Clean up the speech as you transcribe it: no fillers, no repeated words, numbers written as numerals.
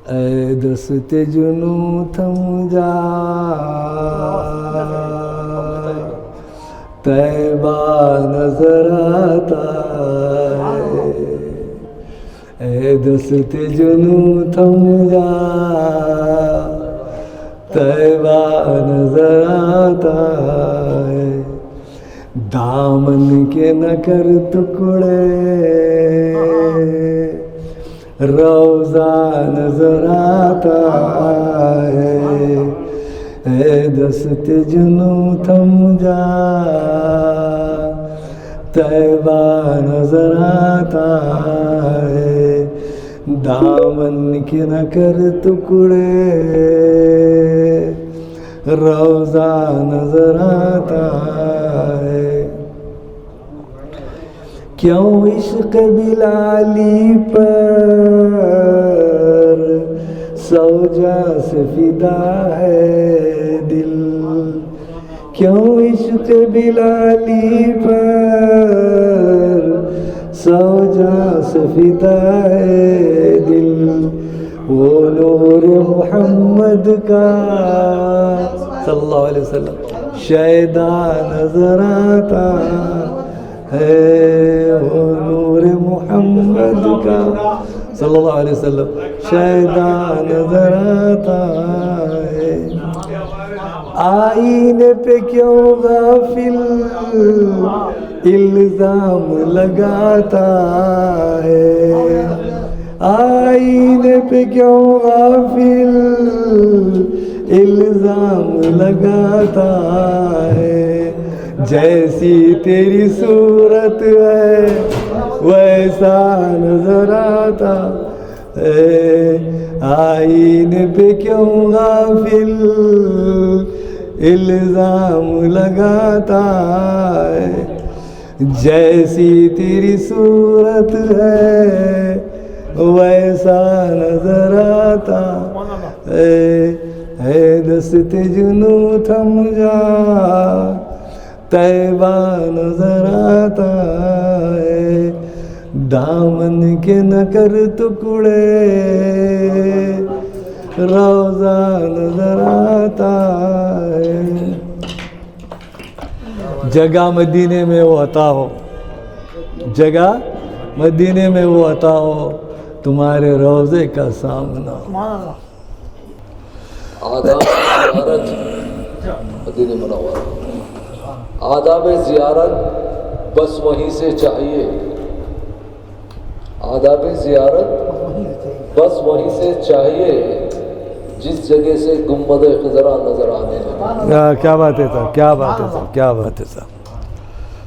ऐ दस्ते जुनू थम जा, तैबा नजर आता है। ऐ दस्ते जुनू थम जा, तैबा नजर आता है। दामन के न कर टुकड़े, रोज़ा नजर आता है। ऐ दस्ते जुनू थम जा, तैबा नजर आता है। दामन के न कर टुकड़े, रोज़ा नजर आता है। क्यों इश्क बिलाली पर सौजा से फिदा है दिल। क्यों इश्क बिलाली पर सौजा से फिदा है दिल। वो नूर मोहम्मद का सल्लल्लाहु अलैहि वसल्लम शैदा नजर आता है। वो नूर मोहम्मद का सल्लल्लाहु अलैहि वसल्लम शैदा नजर आता है। आईने पे क्यों गाफिल इल्जाम लगाता है। आईने पे क्यों गाफिल इल्जाम लगाता है। जैसी तेरी सूरत है वैसा नजर आता है। आईने पे क्यों गाफिल इल्जाम लगाता है। जैसी तेरी सूरत है वैसा नजर आता है। दस्ते जुनू थम जा, तैबा नजर आता है। दामन के न कर टुकड़े, रोज़ा नजर आता है। जगह मदीने में वो अता हो, जगह मदीने में वो अता हो, तुम्हारे रोज़े का सामना। आदाब ज़ियारत मदीने मुनव्वरा, आदाब ज़ियारत बस वहीं से चाहिए। आदाब ज़ियारत बस वहीं से चाहिए जिस जगह से गुंबद ख़ज़रा नजर आने लगे। क्या बात है साहब, क्या बात है साहब, क्या बात है साहब।